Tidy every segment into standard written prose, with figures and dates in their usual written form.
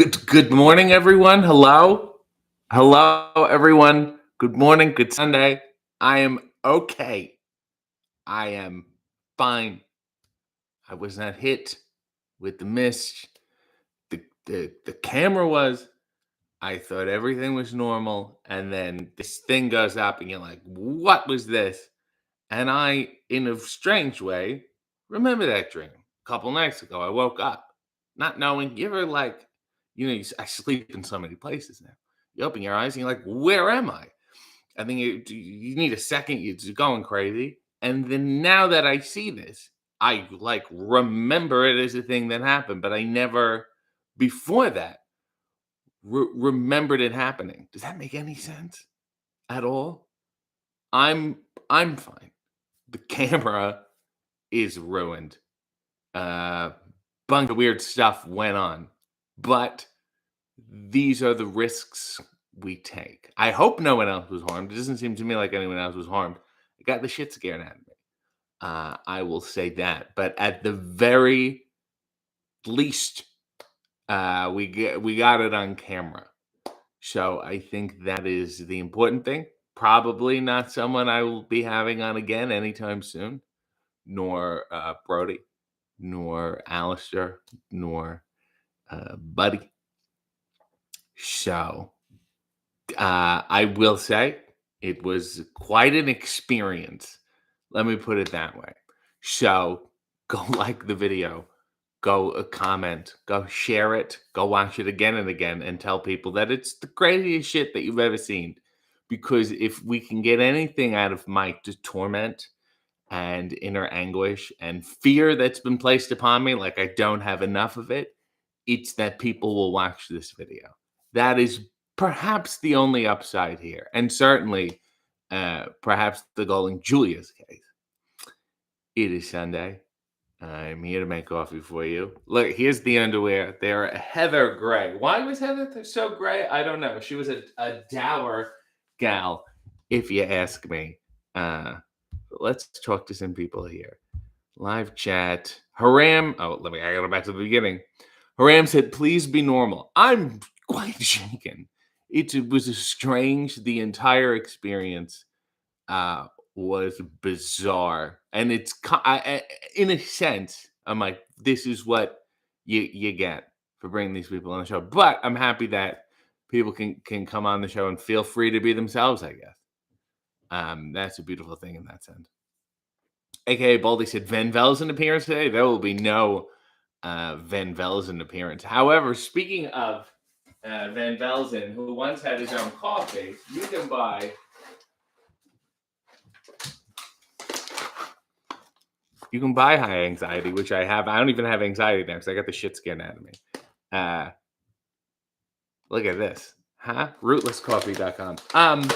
Good morning, everyone. Hello, everyone. Good morning. Good Sunday. I am okay. I am fine. I was not hit with the mist. The camera was. I thought everything was normal, and then this thing goes up, and you're like, "What was this?" And I, in a strange way, remember that dream. A couple nights ago, I woke up not knowing. You ever like, I sleep in so many places now. You open your eyes and you're like, where am I? I think you need a second. You're just going crazy. And then now that I see this, I like remember it as a thing that happened, but I never before that remembered it happening. Does that make any sense at all? I'm I'm fine. The camera is ruined. Uh, bunch of weird stuff went on, but these are the risks we take. I hope no one else was harmed. It doesn't seem to me like anyone else was harmed. I got the shit scared out of me. I will say that. But at the very least, we got it on camera. So I think that is the important thing. Probably not someone I will be having on again anytime soon, nor Brody, nor Alistair, nor Buddy. So I will say it was quite an experience. Let me put it that way. So go like the video, go comment, go share it, go watch it again and again, and tell people that it's the craziest shit that you've ever seen. Because if we can get anything out of Mike to torment and inner anguish and fear that's been placed upon me, like I don't have enough of it, it's that people will watch this video. That is perhaps the only upside here, and certainly perhaps the goal in Julia's case. It is Sunday. I'm here to make coffee for you. Look, here's the underwear. They're Heather Gray. Why was Heather so gray? I don't know. She was a dour gal, if you ask me. Let's talk to some people here. Live chat. Haram. Oh, I gotta go back to the beginning. Haram said, please be normal. I'm quite shaken. It was a strange, the entire experience uh, was bizarre. And in a sense, I'm like, this is what you get for bringing these people on the show. But I'm happy that people can come on the show and feel free to be themselves, I guess. That's a beautiful thing in that sense. AKA Baldy said Van Velzen appearance today. There will be no Van Velzen appearance. However, speaking of Van Velzen, who once had his own coffee, you can buy high anxiety, which I have. I don't even have anxiety now because I got the shit scared out of me. Look at this, huh? Rootlesscoffee.com.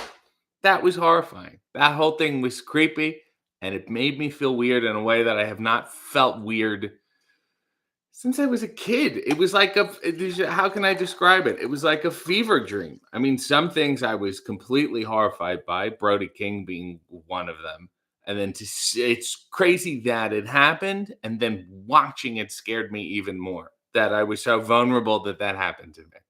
That was horrifying. That whole thing was creepy, and it made me feel weird in a way that I have not felt weird since I was a kid. It was like how can I describe it? It was like a fever dream. I mean, some things I was completely horrified by, Brody King being one of them. And then it's crazy that it happened, and then watching it scared me even more. That I was so vulnerable that happened to me.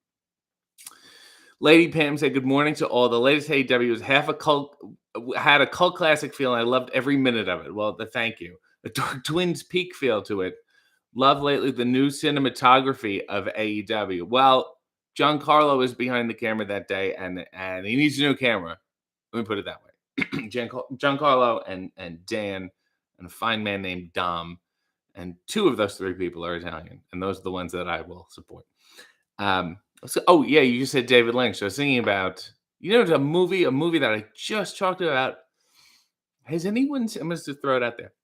Lady Pam said, good morning to all. The latest AEW was had a cult classic feel, and I loved every minute of it. Well, thank you. A Dark Twins peak feel to it. Love lately the new cinematography of AEW. Well, Giancarlo is behind the camera that day, and he needs a new camera. Let me put it that way. Giancarlo and Dan and a fine man named Dom, and two of those three people are Italian, and those are the ones that I will support. Oh yeah, you just said David Lynch. So I was thinking about a movie that I just talked about. Has anyone? I'm going to throw it out there.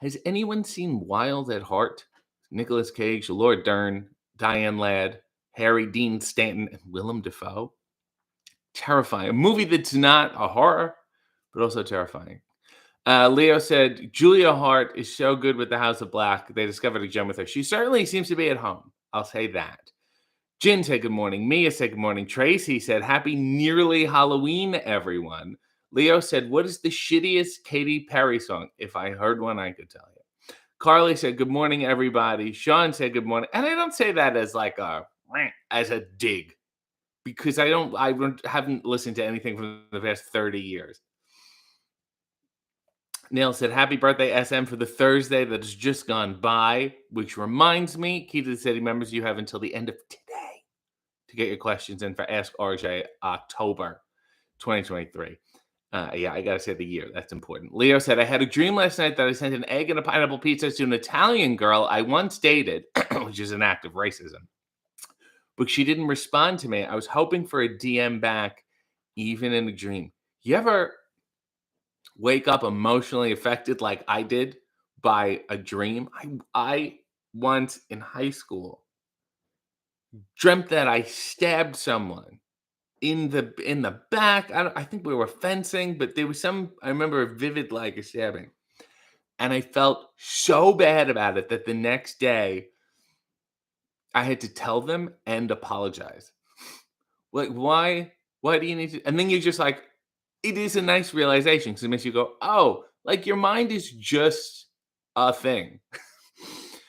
Has anyone seen Wild at Heart? Nicolas Cage, Laura Dern, Diane Ladd, Harry Dean Stanton, and Willem Dafoe. Terrifying. A movie that's not a horror, but also terrifying. Leo said, Julia Hart is so good with the House of Black. They discovered a gem with her. She certainly seems to be at home. I'll say that. Jin said good morning. Mia said good morning. Tracy said, happy nearly Halloween, everyone. Leo said, what is the shittiest Katy Perry song? If I heard one, I could tell you. Carly said, good morning, everybody. Sean said good morning. And I don't say that as like a as a dig because haven't listened to anything from the past 30 years. Neil said, "Happy birthday, SM, for the Thursday that has just gone by," which reminds me, key to the city members, you have until the end of today to get your questions in for Ask RJ October 2023. Yeah, I gotta say the year. That's important. Leo said, "I had a dream last night that I sent an egg and a pineapple pizza to an Italian girl I once dated," which is an act of racism. "But she didn't respond to me. I was hoping for a DM back, even in a dream." You ever wake up emotionally affected like I did by a dream? I once in high school dreamt that I stabbed someone in the back. I think we were fencing, but there was some I remember vivid like a stabbing. And I felt so bad about it that the next day I had to tell them and apologize. Like, why do you need to? And then you're just like, it is a nice realization because it makes you go, oh, like your mind is just a thing.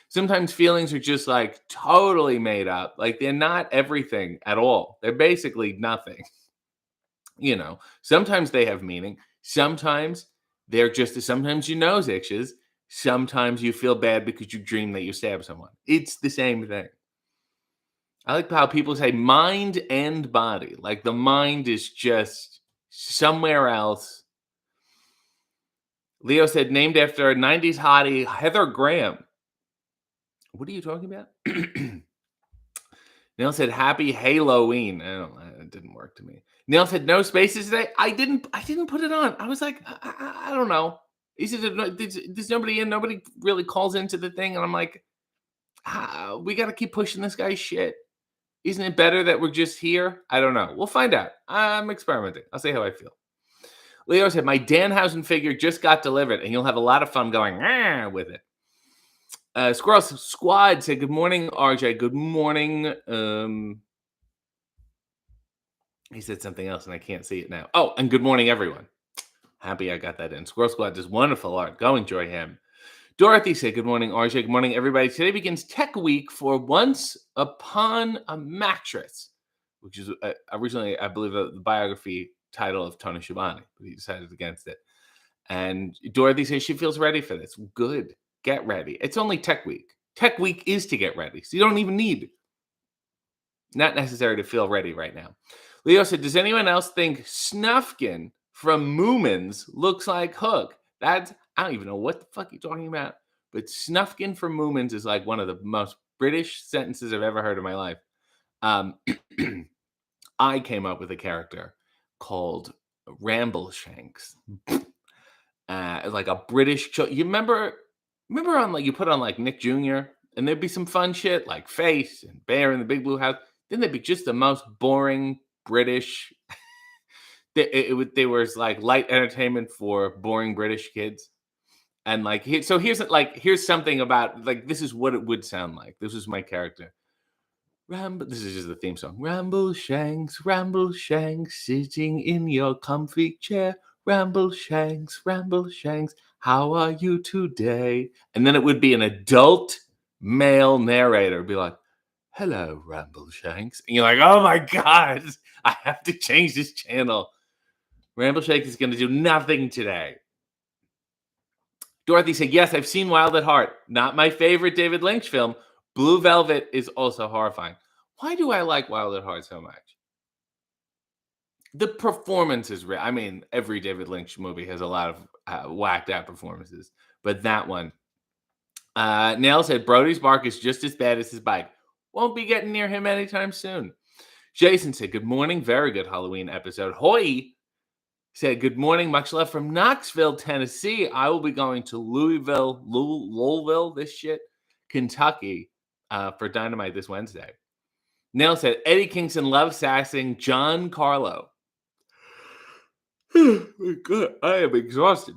Sometimes feelings are just like totally made up. Like they're not everything at all. They're basically nothing. Sometimes they have meaning. Sometimes they're just, sometimes your nose itches. Sometimes you feel bad because you dream that you stab someone. It's the same thing. I like how people say mind and body. Like the mind is just somewhere else. Leo said, named after a 90s hottie, Heather Graham. What are you talking about? Neil said, happy Halloween. It didn't work to me. Neil said, no spaces today. I didn't put it on. I was like, I don't know. He said, there's nobody in. Nobody really calls into the thing. And I'm like, we got to keep pushing this guy's shit. Isn't it better that we're just here? I don't know. We'll find out. I'm experimenting. I'll see how I feel. Leo said, my Danhausen figure just got delivered, and you'll have a lot of fun going with it. Squirrel Squad said, good morning, RJ. Good morning. He said something else, and I can't see it now. Oh, and good morning, everyone. Happy I got that in. Squirrel Squad does wonderful art. Go enjoy him. Dorothy said, good morning, RJ. Good morning, everybody. Today begins Tech Week for Once Upon a Mattress, which is originally, I believe, the biography title of Tony Schiavone, but he decided against it. And Dorothy says she feels ready for this. Good. Get ready. It's only Tech Week. Tech Week is to get ready. So you don't even need, not necessary to feel ready right now. Leo said, does anyone else think Snufkin from Moomins looks like Hook? I don't even know what the fuck you're talking about. But Snufkin from Moomins is like one of the most British sentences I've ever heard in my life. I came up with a character called Rambleshanks. Like a British you remember on like you put on like Nick Jr. and there'd be some fun shit like Face and Bear in the Big Blue House. Then there'd be just the most boring British. They were like light entertainment for boring British kids. And like here's something about like this is what it would sound like. This is my character. This is just the theme song. Rambleshanks, sitting in your comfy chair. Rambleshanks, how are you today? And then it would be an adult male narrator. It'd be like, hello, Rambleshanks. And you're like, oh my God, I have to change this channel. Rambleshanks is going to do nothing today. Dorothy said, yes, I've seen Wild at Heart. Not my favorite David Lynch film. Blue Velvet is also horrifying. Why do I like Wild at Heart so much? The performance is real. I mean, every David Lynch movie has a lot of whacked out performances, but that one. Nell said, Brody's bark is just as bad as his bite. Won't be getting near him anytime soon. Jason said, good morning. Very good Halloween episode. Hoy said, good morning. Much love from Knoxville, Tennessee. I will be going to Louisville, Kentucky for Dynamite this Wednesday. Nell said, Eddie Kingston loves sassing John Carlo. Good. I am exhausted.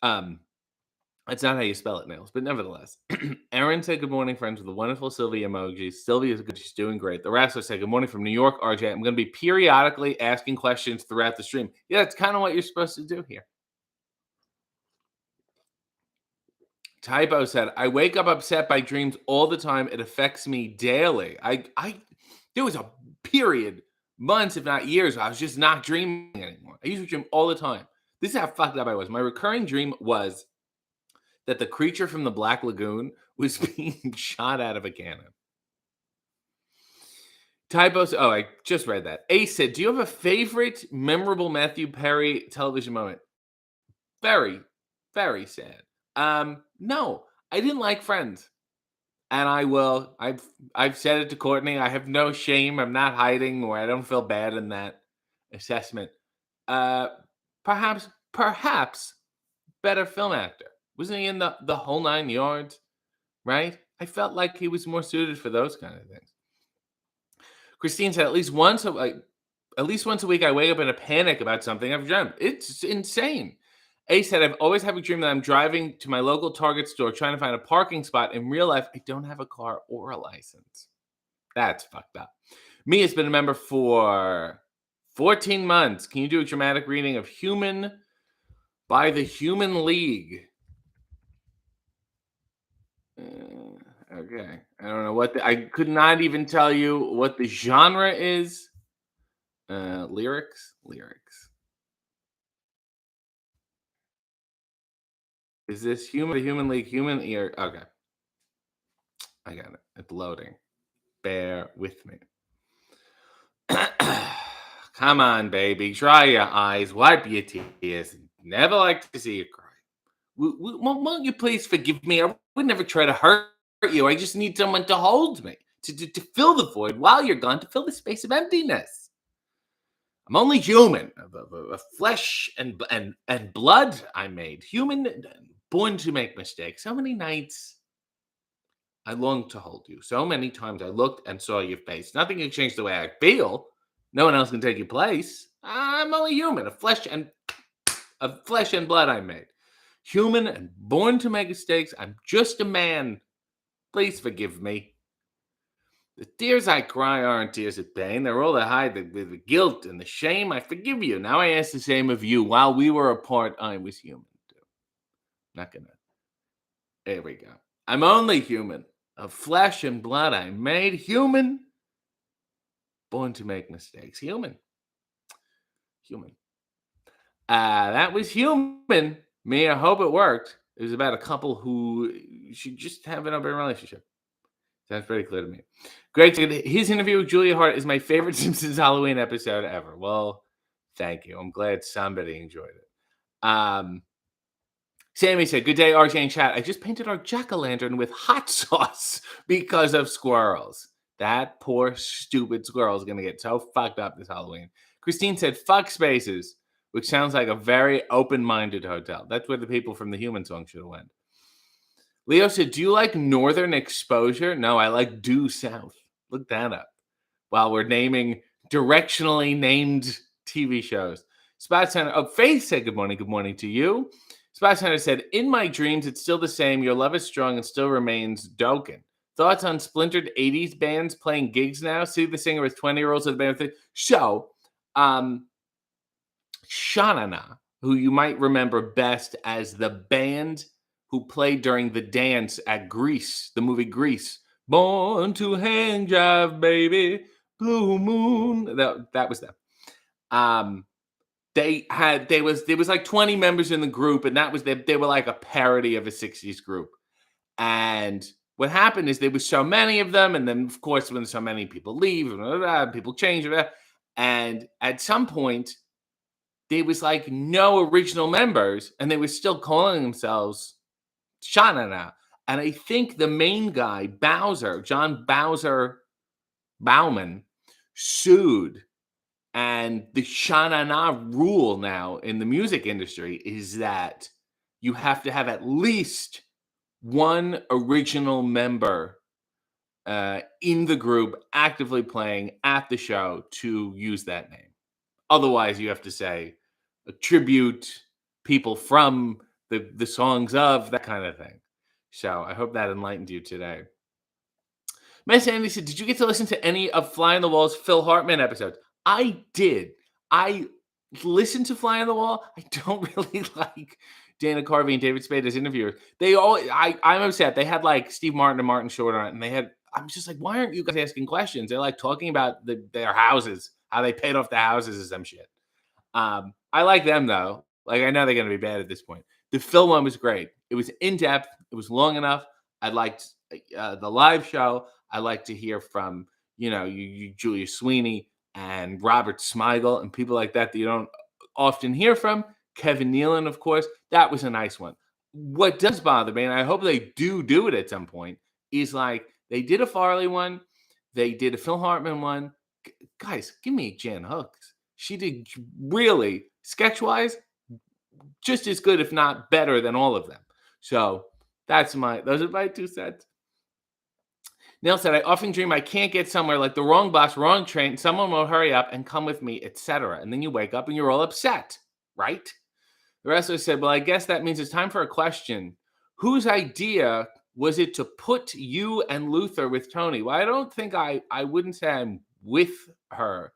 That's not how you spell it, Nails, but nevertheless. Aaron said, good morning, friends, with the wonderful Sylvia emojis. Sylvia's good. She's doing great. The Wrestler said, good morning from New York, RJ. I'm going to be periodically asking questions throughout the stream. Yeah, that's kind of what you're supposed to do here. Typo said, I wake up upset by dreams all the time. It affects me daily. There was a period, months, if not years, where I was just not dreaming anymore. I used to dream all the time. This is how fucked up I was. My recurring dream was that the creature from the Black Lagoon was being shot out of a cannon. Typos. Oh, I just read that. Ace said, "Do you have a favorite memorable Matthew Perry television moment?" Very, very sad. No, I didn't like Friends, and I will. I've said it to Courtney. I have no shame. I'm not hiding, or I don't feel bad in that assessment. Uh, perhaps better film actor. Wasn't he in the whole 9 yards? Right? I felt like he was more suited for those kind of things. Christine said, at least once a week, I wake up in a panic about something I've dreamt. It's insane. A said, I've always had a dream that I'm driving to my local Target store trying to find a parking spot. In real life, I don't have a car or a license. That's fucked up. Me has been a member for 14 months. Can you do a dramatic reading of Human by the Human League? Okay. I don't know I could not even tell you what the genre is. Lyrics. Is this Human, the Human League, Human Ear? Okay. I got it. It's loading. Bear with me. Come on, baby. Dry your eyes. Wipe your tears. Never like to see you cry. Won't you please forgive me? I would never try to hurt you. I just need someone to hold me, to fill the void while you're gone, to fill the space of emptiness. I'm only human, of flesh and blood I made. Human, born to make mistakes. So many nights I longed to hold you. So many times I looked and saw your face. Nothing can change the way I feel. No one else can take your place. I'm only human, of flesh and blood I made. Human and born to make mistakes. I'm just a man. Please forgive me. The tears I cry aren't tears of pain. They're all that hide the guilt and the shame. I forgive you. Now I ask the same of you. While we were apart, I was human too. Not gonna. There we go. I'm only human. Of flesh and blood I made. Human. Born to make mistakes. Human. That was Human. Me, I hope it worked. It was about a couple who should just have an open relationship. Sounds pretty clear to me. Greg said, his interview with Julia Hart is my favorite Simpsons Halloween episode ever. Well, thank you. I'm glad somebody enjoyed it. Sammy said, good day, RJ and chat. I just painted our jack-o'-lantern with hot sauce because of squirrels. That poor, stupid squirrel is going to get so fucked up this Halloween. Christine said, fuck spaces, which sounds like a very open-minded hotel. That's where the people from the Human song should have went. Leo said, do you like Northern Exposure? No, I like Due South. Look that up. While we're naming directionally named TV shows. Spot Center. Oh, Faith said, good morning to you. Spot Center said, in my dreams, it's still the same. Your love is strong and still remains Doken. Thoughts on splintered 80s bands playing gigs now? See the singer with 20-year-olds of the band. So, Shanana, who you might remember best as the band who played during the dance at Grease, the movie Grease. Born to hang jive, baby. Blue moon. That was them. There was like 20 members in the group, and they were like a parody of a 60s group. And what happened is there was so many of them, and then of course when so many people leave, people change, and at some point there was like no original members, and they were still calling themselves Shanana. And I think the main guy, John Bauman, sued. And the Shanana rule now in the music industry is that you have to have at least one original member in the group actively playing at the show to use that name. Otherwise, you have to say attribute people from the songs of, that kind of thing. So I hope that enlightened you today. Miss Andy said, did you get to listen to any of Fly on the Wall's Phil Hartman episodes? I did. I listened to Fly on the Wall. I don't really like Dana Carvey and David Spade as interviewers. I'm upset. They had like Steve Martin and Martin Short on it, and they had I'm just like, why aren't you guys asking questions? They're like talking about their houses, how they paid off the houses and some shit. I like them though. Like I know they're gonna be bad at this point. The Phil one was great. It was in depth. It was long enough. I liked the live show. I like to hear from you Julia Sweeney and Robert Smigel and people like that you don't often hear from. Kevin Nealon, of course. That was a nice one. What does bother me, and I hope they do it at some point, is like they did a Farley one, they did a Phil Hartman one. Guys, give me Jan Hooks. She did really sketch wise just as good, if not better, than all of them. So those are my 2 cents. Neil said, I often dream I can't get somewhere like the wrong bus, wrong train, someone will hurry up and come with me, etc. And then you wake up and you're all upset, right? The wrestler said, well, I guess that means it's time for a question. Whose idea was it to put you and Luther with Tony? Well, I don't think I wouldn't say I'm with her.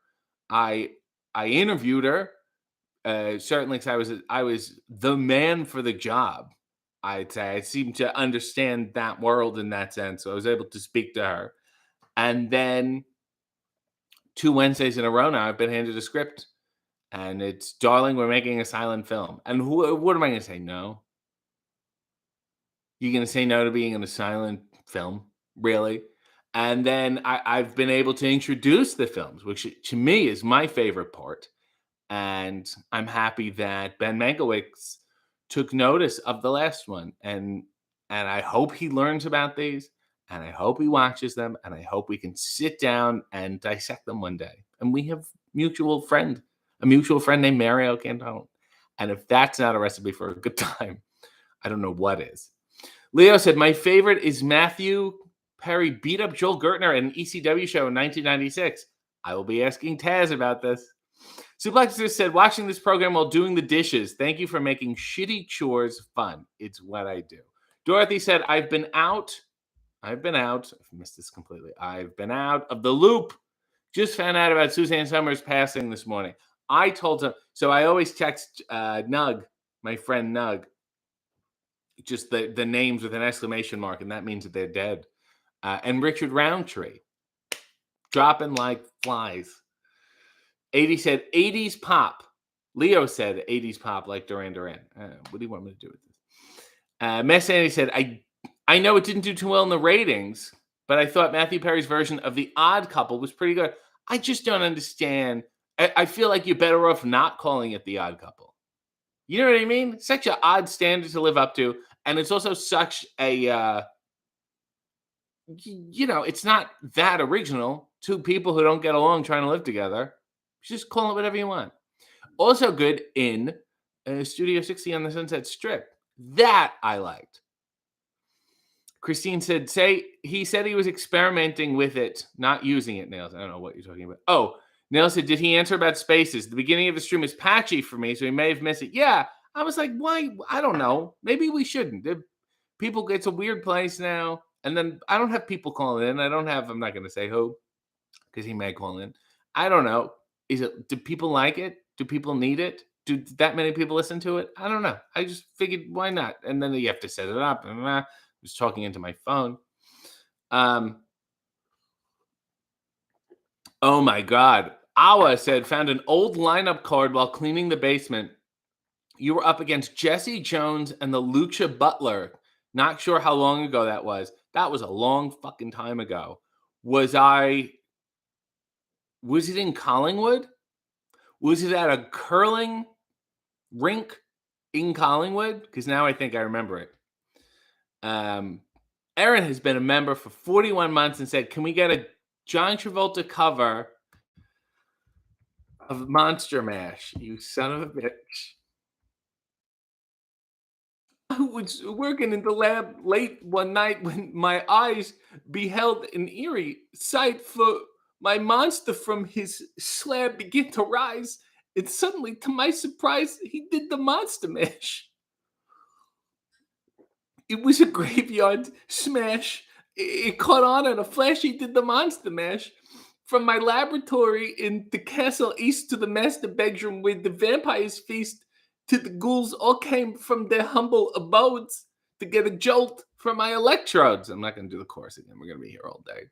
I interviewed her, certainly because I was the man for the job. I'd say I seem to understand that world in that sense, so I was able to speak to her. And then 2 Wednesdays in a row now, I've been handed a script, and it's, darling, we're making a silent film. And what am I going to say? No. You're going to say no to being in a silent film, really? And then I've been able to introduce the films, which to me is my favorite part. And I'm happy that Ben Mankiewicz took notice of the last one, and I hope he learns about these, and I hope he watches them, and I hope we can sit down and dissect them one day. And we have a mutual friend named Mario Cantone. And if that's not a recipe for a good time, I don't know what is. Leo said, my favorite is Matthew Perry beat up Joel Gertner in an ECW show in 1996. I will be asking Taz about this. Suplexer said, watching this program while doing the dishes. Thank you for making shitty chores fun. It's what I do. Dorothy said, I've been out. I've missed this completely. I've been out of the loop. Just found out about Suzanne Summers passing this morning. I told him, so I always text Nug, my friend Nug, just the names with an exclamation mark, and that means that they're dead. And Richard Roundtree, dropping like flies. 80 said 80s pop. Leo said 80s pop like Duran Duran. What do you want me to do with this? Mess Andy said, I know it didn't do too well in the ratings, but I thought Matthew Perry's version of The Odd Couple was pretty good. I just don't understand. I feel like you're better off not calling it The Odd Couple. You know what I mean? Such an odd standard to live up to. And it's also such a, it's not that original. Two people who don't get along trying to live together. Just call it whatever you want. Also good in Studio 60 on the Sunset Strip. That I liked. Christine said, he said he was experimenting with it, not using it, Nails. I don't know what you're talking about. Oh, Nails said, did he answer about spaces? The beginning of the stream is patchy for me, so he may have missed it. Yeah, I was like, why? I don't know. Maybe we shouldn't. It's a weird place now. And then I don't have people calling in. I'm not going to say who, because he may call in. I don't know. Do people like it? Do people need it? Do that many people listen to it? I don't know. I just figured, why not? And then you have to set it up. And I was talking into my phone. Oh my God. Awa said, found an old lineup card while cleaning the basement. You were up against Jesse Jones and the Lucha Butler. Not sure how long ago that was. That was a long fucking time ago. Was it in Collingwood? Was it at a curling rink in Collingwood? Because now I think I remember it. Aaron has been a member for 41 months and said, can we get a John Travolta cover of Monster Mash? You son of a bitch. I was working in the lab late one night when my eyes beheld an eerie sight, for my monster from his slab began to rise, and suddenly, to my surprise, he did the Monster Mash. It was a graveyard smash. It caught on in a flash. He did the Monster Mash. From my laboratory in the castle east to the master bedroom where the vampires feast, to the ghouls all came from their humble abodes. to get a jolt from my electrodes. I'm not going to do the chorus again. We're going to be here all day.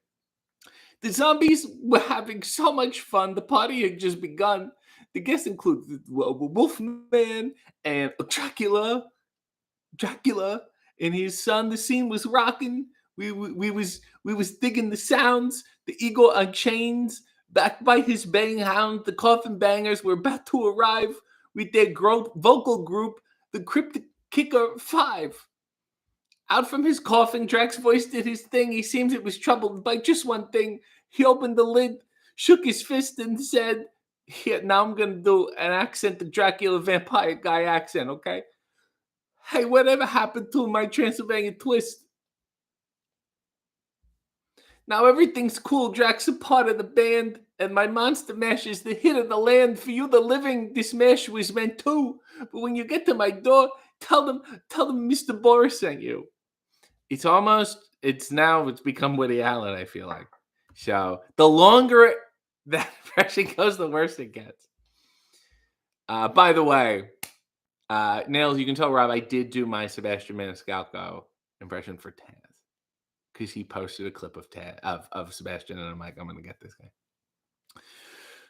The zombies were having so much fun. The party had just begun. The guests included Wolfman and Dracula and his son. The scene was rocking. We was digging the sounds. The eagle on chains, backed by his baying hound. The coffin bangers were about to arrive with their vocal group, the Cryptic Kicker 5. Out from his coffin, Drax's voice did his thing. He seems it was troubled by just one thing. He opened the lid, shook his fist, and said, "Here, now I'm going to do an accent, the Dracula vampire guy accent, okay? Hey, whatever happened to my Transylvanian twist? Now everything's cool. Drax a part of the band, and my monster mash is the hit of the land. For you, the living, this mash was meant too. But when you get to my door, tell them Mr. Boris sent you." It's become Woody Allen, I feel like. So the longer that impression goes, the worse it gets. By the way, Nails, you can tell Rob I did do my Sebastian Maniscalco impression for Taz because he posted a clip of Sebastian, and I'm like, I'm gonna get this guy.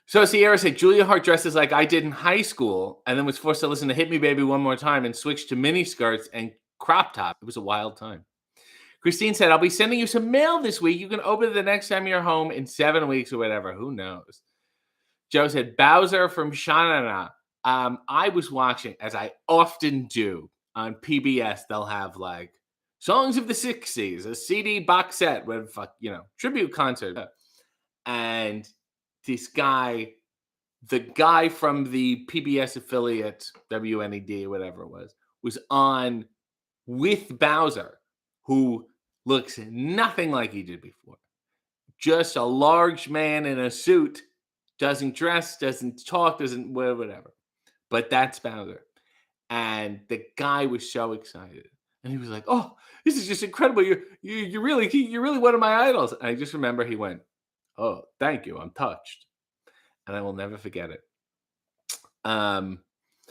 So Sierra said Julia Hart dresses like I did in high school, and then was forced to listen to "Hit Me Baby One More Time" and switched to mini skirts and crop top. It was a wild time. Christine said, "I'll be sending you some mail this week. You can open it the next time you're home in 7 weeks or whatever. Who knows?" Joe said, Bowser from Shanana. I was watching, as I often do on PBS. They'll have like songs of the 60s, a CD box set with, tribute concert. And this guy, the guy from the PBS affiliate, WNED, whatever it was on with Bowser, who looks nothing like he did before. Just a large man in a suit, doesn't dress, doesn't talk, doesn't whatever. But that's Bowser. And the guy was so excited. And he was like, "Oh, this is just incredible. You're really one of my idols." And I just remember he went, "Oh, thank you. I'm touched." And I will never forget it.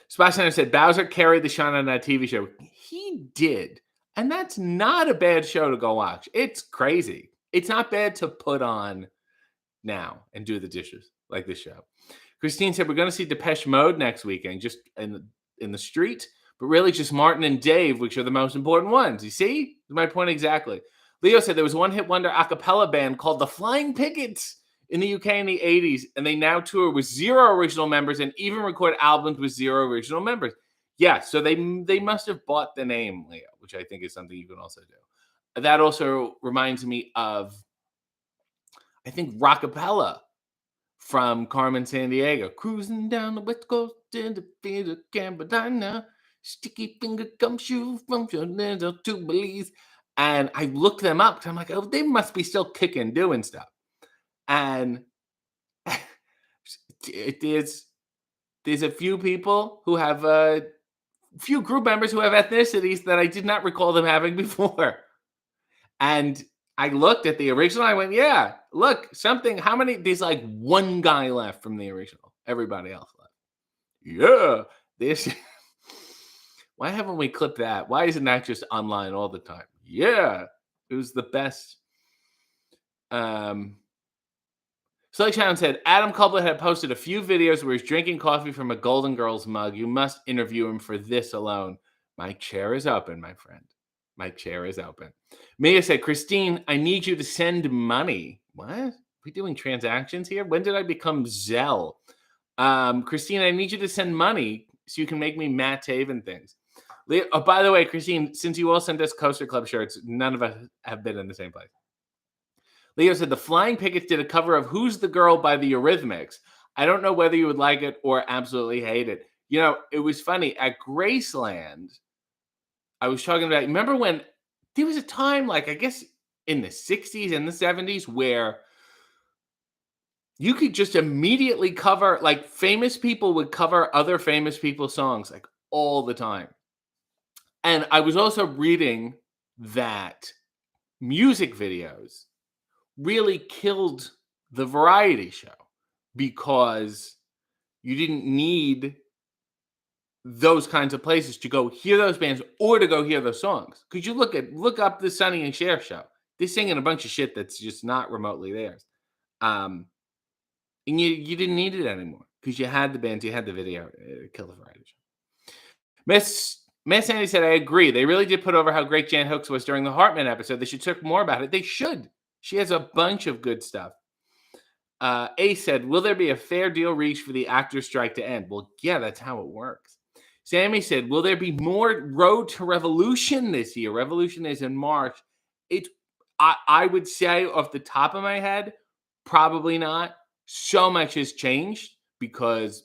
Sebastian said Bowser carried the shine on that TV show. He did. And that's not a bad show to go watch. It's crazy. It's not bad to put on now and do the dishes like this show. Christine said we're going to see Depeche Mode next weekend, just in the street, but really just Martin and Dave, which are the most important ones. You see? My point exactly. Leo said there was one hit wonder a cappella band called the Flying Pickets in the UK in the 80s, and they now tour with 0 original members and even record albums with 0 original members. Yeah, so they must have bought the name, Leo, which I think is something you can also do. That also reminds me of, I think, Rockapella from Carmen Sandiego. Cruising down the West Coast in the field of Gambadina. Sticky finger gumshoe from your little to Belize. And I looked them up. I'm like, oh, they must be still kicking, doing stuff. And there's a few people who have few group members who have ethnicities that I did not recall them having before. And I looked at the original. I went, yeah, look, how many? There's like one guy left from the original. Everybody else left. Yeah. Why haven't we clipped that? Why isn't that just online all the time? Yeah. It was the best. Sully Chown said, Adam Copeland had posted a few videos where he's drinking coffee from a Golden Girls mug. You must interview him for this alone. My chair is open, my friend. My chair is open. Mia said, Christine, I need you to send money. What? Are we doing transactions here? When did I become Zelle? Christine, I need you to send money so you can make me Matt Taven things. Oh, by the way, Christine, since you all sent us Coaster Club shirts, none of us have been in the same place. Leo said, the Flying Pickets did a cover of Who's the Girl by the Eurythmics. I don't know whether you would like it or absolutely hate it. You know, it was funny. At Graceland, I was talking about, remember when there was a time, like, I guess in the 60s and the 70s, where you could just immediately cover, like, famous people would cover other famous people's songs, like, all the time. And I was also reading that music videos really killed the variety show because you didn't need those kinds of places to go hear those bands or to go hear those songs. Because you look up the Sonny and Cher show. They're singing a bunch of shit that's just not remotely theirs. Um, and you didn't need it anymore because you had the bands, you had the video. Kill the variety show. Miss Sandy said, I agree. They really did put over how great Jan Hooks was during the Hartman episode. They should talk more about it. They should. She has a bunch of good stuff. A said, will there be a fair deal reached for the actors' strike to end? Well, yeah, that's how it works. Sammy said, will there be more Road to Revolution this year? Revolution is in March. I would say off the top of my head, probably not. So much has changed because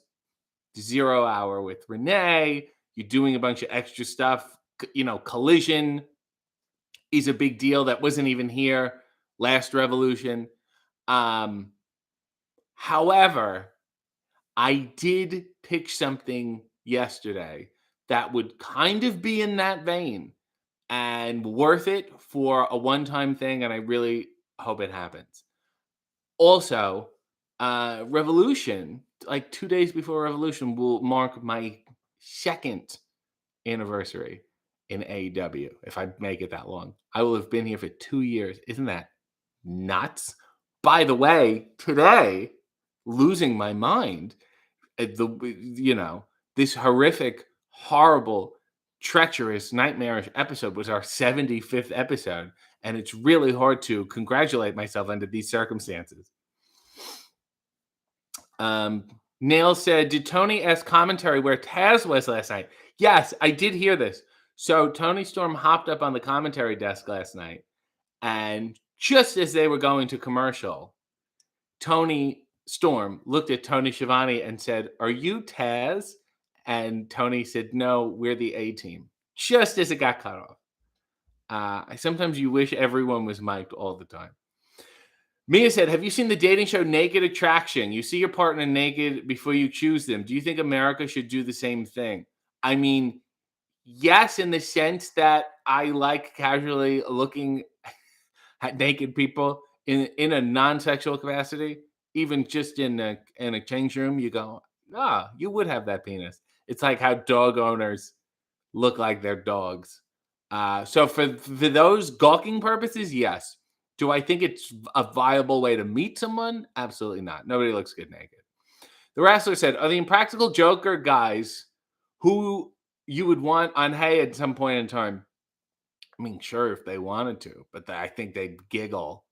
0 Hour with Renee, you're doing a bunch of extra stuff. Collision is a big deal that wasn't even here last Revolution. However, I did pitch something yesterday that would kind of be in that vein and worth it for a one-time thing, and I really hope it happens. Also, Revolution, like 2 days before Revolution, will mark my second anniversary in AEW, if I make it that long. I will have been here for 2 years. Isn't that nuts? By the way, today, losing my mind at this horrific, horrible, treacherous, nightmarish episode was our 75th episode, and it's really hard to congratulate myself under these circumstances. Nail said, did Tony ask commentary where Taz was last night? Yes, I did hear this. So Tony Storm hopped up on the commentary desk last night, and just as they were going to commercial, Tony Storm looked at Tony Schiavone and said, are you Taz? And Tony said, no, we're the A-team. Just as it got cut off. Sometimes you wish everyone was mic'd all the time. Mia said, have you seen the dating show Naked Attraction? You see your partner naked before you choose them. Do you think America should do the same thing? I mean, yes, in the sense that I like casually looking at naked people in a non-sexual capacity, even just in a change room, you go, you would have that penis. It's like how dog owners look like their dogs. So for those gawking purposes, yes. Do I think it's a viable way to meet someone? Absolutely not. Nobody looks good naked. The Wrestler said, are the Impractical Joker guys who you would want on Hey at some point in time? I mean, sure, if they wanted to, but I think they'd giggle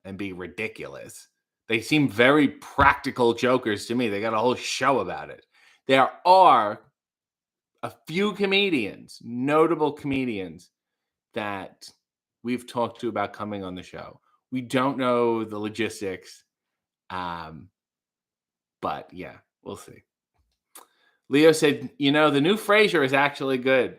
and be ridiculous. They seem very practical jokers to me. They got a whole show about it. There are a few comedians, notable comedians, that we've talked to about coming on the show. We don't know the logistics, but yeah, we'll see. Leo said, the new Frasier is actually good.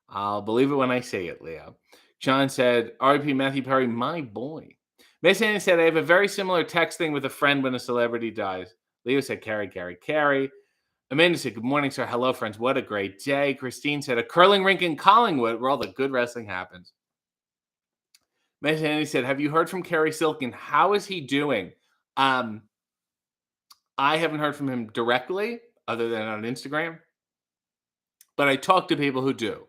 I'll believe it when I say it, Leo. John said, R.I.P. Matthew Perry, my boy. Miss Annie said, I have a very similar text thing with a friend when a celebrity dies. Leo said, Carrie. Amanda said, good morning, sir. Hello, friends. What a great day. Christine said, a curling rink in Collingwood where all the good wrestling happens. Miss Annie said, have you heard from Kerry Silkin? How is he doing? I haven't heard from him directly other than on Instagram, but I talk to people who do.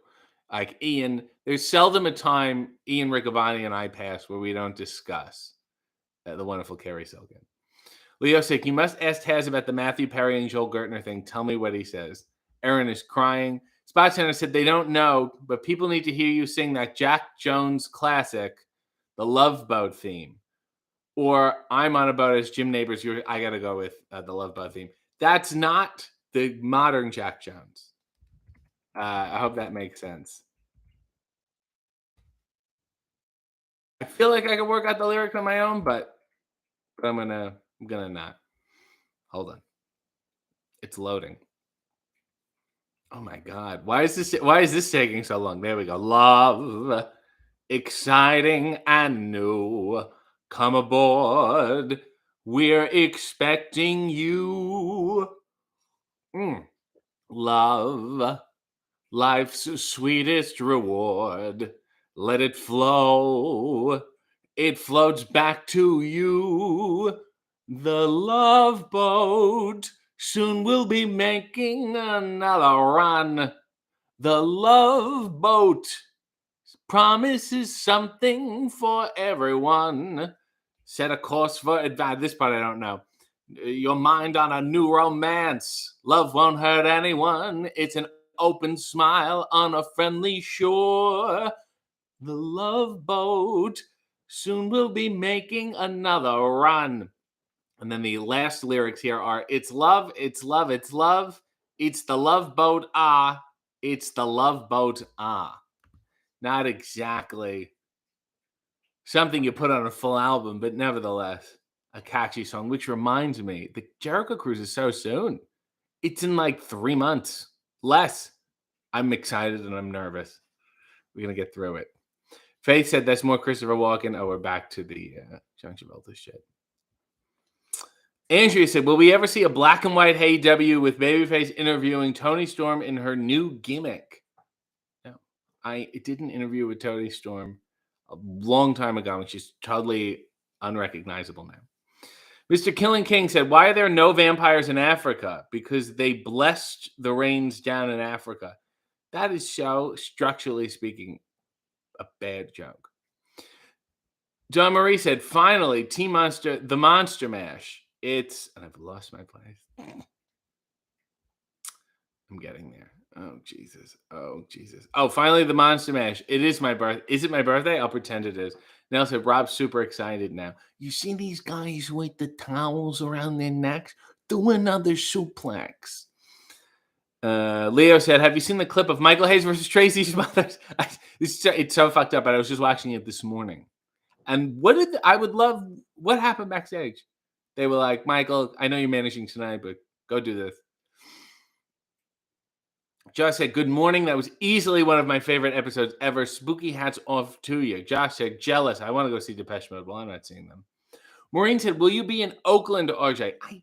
Like Ian, there's seldom a time Ian Riccaboni and I pass where we don't discuss the wonderful Kerry Silkin. Leo said, you must ask Taz about the Matthew Perry and Joel Gertner thing. Tell me what he says. Aaron is crying. Spot Center said, they don't know, but people need to hear you sing that Jack Jones classic, the Love Boat theme. Or I'm on a boat as Jim Neighbors. I got to go with the Love Boat theme. That's not the modern Jack Jones. I hope that makes sense. I feel like I could work out the lyrics on my own, but I'm gonna not. Hold on. It's loading. Oh my God. Why is this taking so long? There we go. Love, exciting and new. Come aboard. We're expecting you. Love, life's sweetest reward. Let it flow. It floats back to you. The Love Boat. Soon we'll be making another run. The Love Boat promises something for everyone. Set a course for advice. This part I don't know. Your mind on a new romance. Love won't hurt anyone. It's an open smile on a friendly shore. The Love Boat. Soon we'll be making another run. And then the last lyrics here are it's love, it's love, it's love. It's the Love Boat, ah. It's the Love Boat, ah. Not exactly something you put on a full album, but nevertheless, a catchy song, which reminds me, the Jericho Cruise is so soon. It's in like 3 months. Less. I'm excited and I'm nervous. We're going to get through it. Faith said that's more Christopher Walken. Oh, we're back to the John Travolta shit. Andrea said, will we ever see a black and white Hey W with Babyface interviewing Toni Storm in her new gimmick? No. I did an interview with Toni Storm a long time ago, and she's totally unrecognizable now. Mr. Killing King said, why are there no vampires in Africa? Because they blessed the rains down in Africa. That is so, structurally speaking, a bad joke. John Marie said, finally, Team Monster, the Monster Mash. It's, and I've lost my place. I'm getting there. Oh, Jesus. Oh, Jesus. Oh, finally, the Monster Mash. It is my birthday. Is it my birthday? I'll pretend it is. Nell said, Rob's super excited now. You see these guys with the towels around their necks? Do another suplex. Leo said, have you seen the clip of Michael Hayes versus Tracy Smothers? It's so fucked up, but I was just watching it this morning. And I would love, what happened backstage? They were like, Michael, I know you're managing tonight, but go do this. Josh said, good morning. That was easily one of my favorite episodes ever. Spooky hats off to you. Josh said, jealous. I want to go see Depeche Mode. Well, I'm not seeing them. Maureen said, will you be in Oakland, RJ? I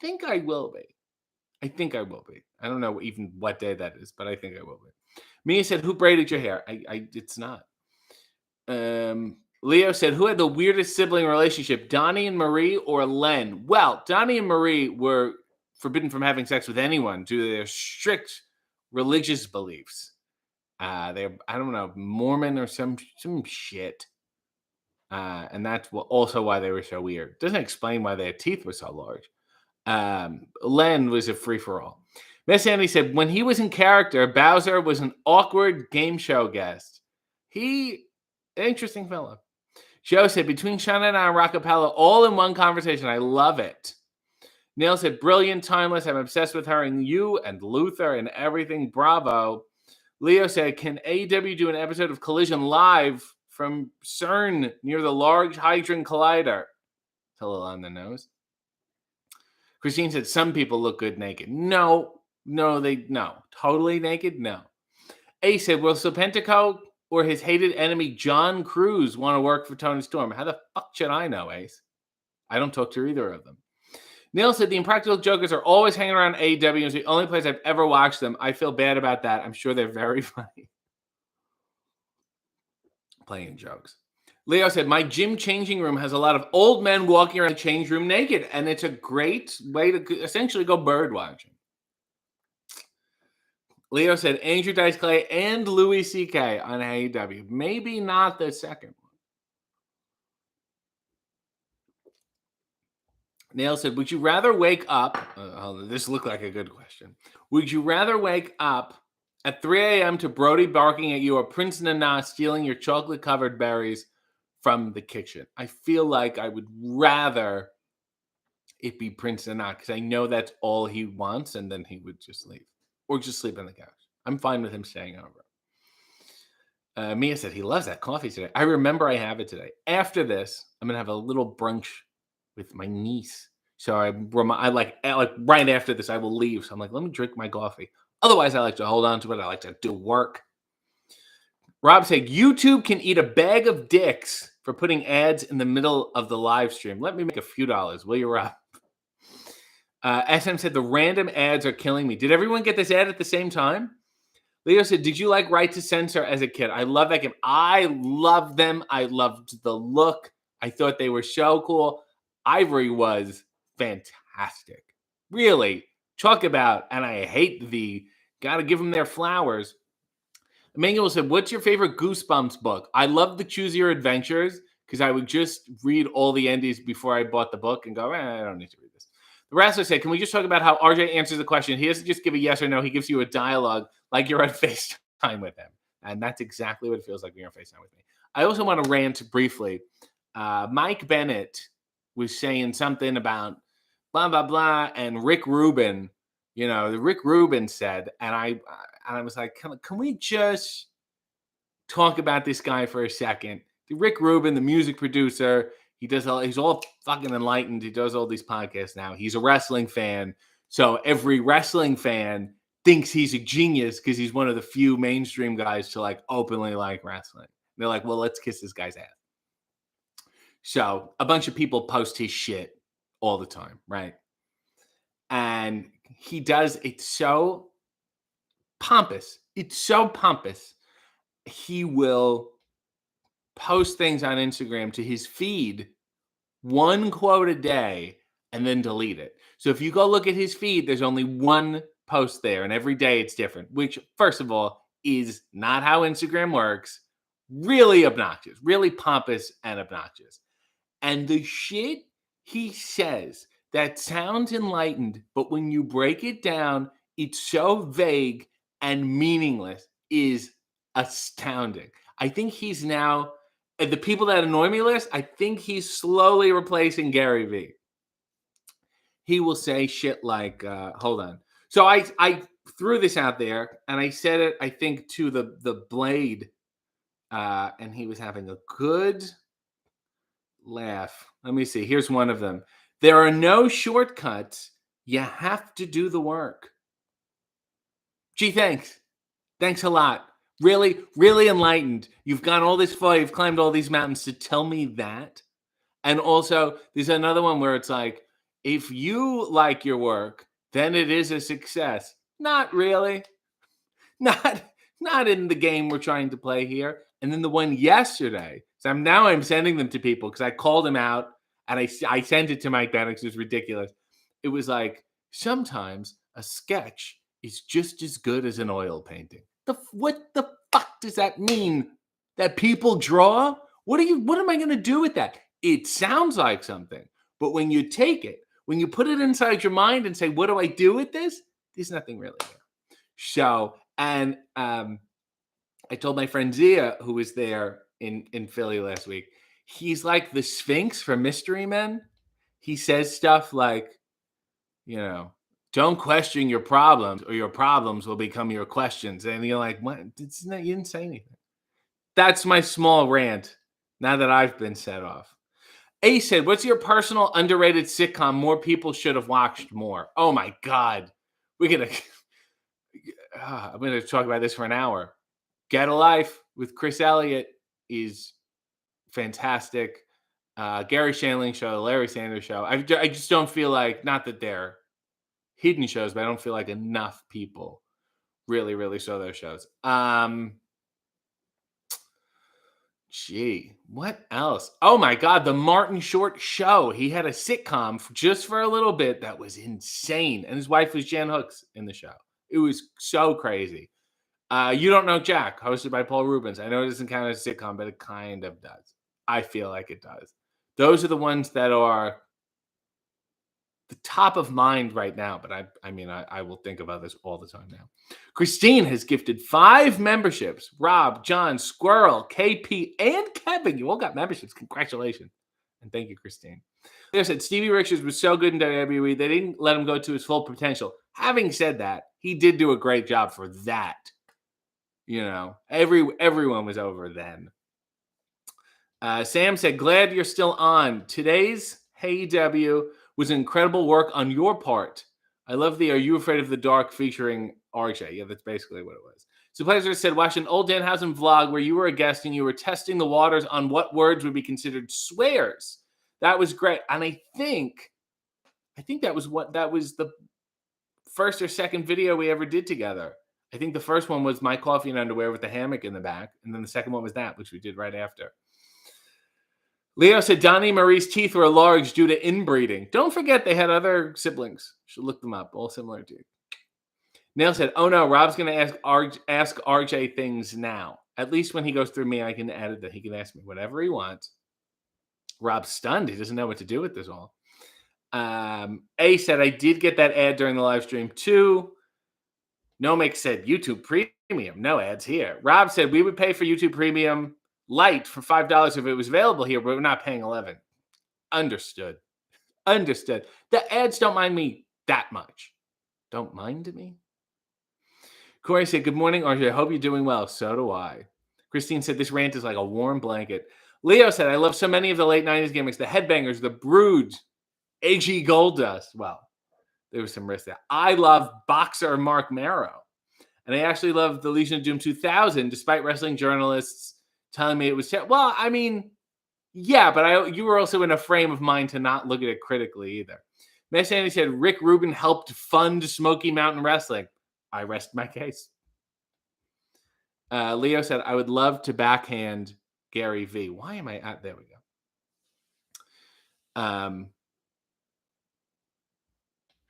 think I will be. I don't know even what day that is, but I think I will be. Mia said, who braided your hair? It's not. Leo said, who had the weirdest sibling relationship, Donnie and Marie or Len? Well, Donnie and Marie were forbidden from having sex with anyone due to their strict religious beliefs. They're, I don't know, Mormon or some shit. And that's also why they were so weird. Doesn't explain why their teeth were so large. Len was a free-for-all. Miss Andy said, when he was in character, Bowser was an awkward game show guest. Interesting fellow. Joe said, between Shauna and I and Rockapella, all in one conversation. I love it. Neil said, brilliant, timeless. I'm obsessed with her and you and Luther and everything. Bravo. Leo said, can AEW do an episode of Collision Live from CERN near the Large Hadron Collider? It's a little on the nose. Christine said, some people look good naked. No. Totally naked? No. A said, will Serpentico or his hated enemy, John Cruz, want to work for Toni Storm? How the fuck should I know, Ace? I don't talk to either of them. Neil said, the Impractical Jokers are always hanging around AEW. It's the only place I've ever watched them. I feel bad about that. I'm sure they're very funny. Playing jokes. Leo said, my gym changing room has a lot of old men walking around the change room naked, and it's a great way to essentially go bird watching. Leo said, Andrew Dice Clay and Louis C.K. on AEW. Maybe not the second one. Neil said, would you rather wake up? This looked like a good question. Would you rather wake up at 3 a.m. to Brody barking at you or Prince Nana stealing your chocolate-covered berries from the kitchen? I feel like I would rather it be Prince Nana because I know that's all he wants, and then he would just leave. Or just sleep on the couch. I'm fine with him staying over. Mia said he loves that coffee today. I remember I have it today. After this, I'm going to have a little brunch with my niece. So I like right after this, I will leave. So I'm like, let me drink my coffee. Otherwise, I like to hold on to it. I like to do work. Rob said, YouTube can eat a bag of dicks for putting ads in the middle of the live stream. Let me make a few dollars. Will you, Rob? SM said, the random ads are killing me. Did everyone get this ad at the same time? Leo said, did you like Right to Censor as a kid? I love that game. I loved them. I loved the look. I thought they were so cool. Ivory was fantastic. Really, talk about, and I hate the, gotta give them their flowers. Emmanuel said, "What's your favorite Goosebumps book?" I love the Choose Your Adventures because I would just read all the endings before I bought the book and go, I don't need to read this. The Wrestler said, "Can we just talk about how RJ answers the question? He doesn't just give a yes or no. He gives you a dialogue like you're on FaceTime with him." And that's exactly what it feels like when you're on FaceTime with me. I also want to rant briefly. Mike Bennett was saying something about blah, blah, blah, and Rick Rubin. Rick Rubin said, and I was like, can we just talk about this guy for a second? Rick Rubin, the music producer, he's all fucking enlightened. He does all these podcasts now. He's a wrestling fan. So every wrestling fan thinks he's a genius because he's one of the few mainstream guys to like openly like wrestling. They're like, well, let's kiss this guy's ass. So a bunch of people post his shit all the time, right? And he does it so pompous. It's so pompous. He will post things on Instagram to his feed, one quote a day, and then delete it. So if you go look at his feed, there's only one post there, and every day it's different, which, first of all, is not how Instagram works. Really obnoxious, really pompous and obnoxious. And the shit he says that sounds enlightened, but when you break it down, it's so vague and meaningless, is astounding. I think he's now, the people that annoy me list, I think he's slowly replacing Gary Vee. He will say shit like, hold on. So I threw this out there and I said it, I think, to the Blade, and he was having a good laugh. Let me see. Here's one of them. There are no shortcuts. You have to do the work. Gee, thanks. Thanks a lot. Really, really enlightened. You've gone all this far. You've climbed all these mountains to tell me that. And also, there's another one where it's like, if you like your work, then it is a success. Not really. Not not in the game we're trying to play here. And then the one yesterday. So I'm sending them to people because I called him out and I sent it to Mike Bannock. It was ridiculous. It was like, sometimes a sketch is just as good as an oil painting. What the fuck does that mean? That people draw? What am I going to do with that? It sounds like something, but when you take it, when you put it inside your mind and say, what do I do with this? There's nothing really there. So, and I told my friend Zia, who was there in Philly last week, he's like the Sphinx from Mystery Men. He says stuff like, don't question your problems or your problems will become your questions. And you're like, what? You didn't say anything. That's my small rant now that I've been set off. A said, what's your personal underrated sitcom more people should have watched more? Oh my God. I'm going to talk about this for an hour. Get a Life with Chris Elliott is fantastic. Gary Shandling show, Larry Sanders show. I just don't feel like, not that they're hidden shows, but I don't feel like enough people really, really saw those shows. Gee, what else? Oh my God, the Martin Short show. He had a sitcom just for a little bit that was insane. And his wife was Jan Hooks in the show. It was so crazy. You Don't Know Jack, hosted by Paul Rubens. I know it doesn't count as a sitcom, but it kind of does. I feel like it does. Those are the ones that are the top of mind right now, but I will think about this all the time now. Christine has gifted 5 memberships. Rob, John, Squirrel, KP, and Kevin. You all got memberships. Congratulations. And thank you, Christine. Like I said, Stevie Richards was so good in WWE, they didn't let him go to his full potential. Having said that, he did do a great job for that. Everyone was over then. Sam said, glad you're still on. Today's Hey W was incredible work on your part. I love the Are You Afraid of the Dark featuring RJ. Yeah, that's basically what it was. So Pleasure said, watch an old Danhausen vlog where you were a guest and you were testing the waters on what words would be considered swears. That was great. And I think that was the first or second video we ever did together. I think the first one was my coffee and underwear with the hammock in the back. And then the second one was that, which we did right after. Leo said Donnie Marie's teeth were large due to inbreeding. Don't forget they had other siblings. Should look them up. All similar teeth. Neil said, "Oh no, Rob's going to ask RJ things now. At least when he goes through me, I can edit that. He can ask me whatever he wants." Rob's stunned. He doesn't know what to do with this all. A said, "I did get that ad during the live stream too." Nomic said, "YouTube Premium, no ads here." Rob said, "We would pay for YouTube Premium Lite for $5 if it was available here, but we're not paying 11. Understood. Understood. The ads don't mind me that much. Don't mind me. Corey said, "Good morning, RJ. I hope you're doing well." So do I. Christine said, "This rant is like a warm blanket." Leo said, "I love so many of the late 90s gimmicks, the Headbangers, the Brood, AG Goldust." Well, there was some risk there. I love Boxer Mark Marrow. And I actually love the Legion of Doom 2000, despite wrestling journalists telling me it was terrible. Well, I mean, yeah, but you were also in a frame of mind to not look at it critically either. Miss Andy said, Rick Rubin helped fund Smoky Mountain Wrestling. I rest my case. Leo said, "I would love to backhand Gary V." Why am I at? There we go.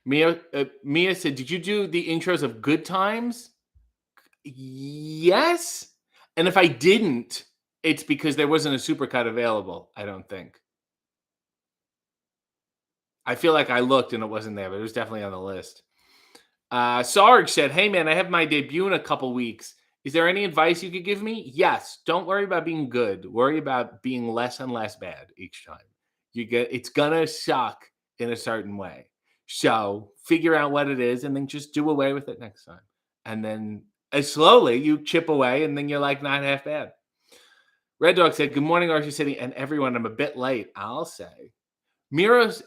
Mia said, "Did you do the intros of Good Times?" Yes. And if I didn't, it's because there wasn't a supercut available, I don't think. I feel like I looked and it wasn't there, but it was definitely on the list. Sarge said, "Hey man, I have my debut in a couple weeks. Is there any advice you could give me?" Yes. Don't worry about being good. Worry about being less and less bad each time. It's gonna suck in a certain way. So figure out what it is and then just do away with it next time. And then as slowly you chip away and then you're like not half bad. Red Dog said, "Good morning, Archie City, and everyone. I'm a bit late, I'll say." Miro's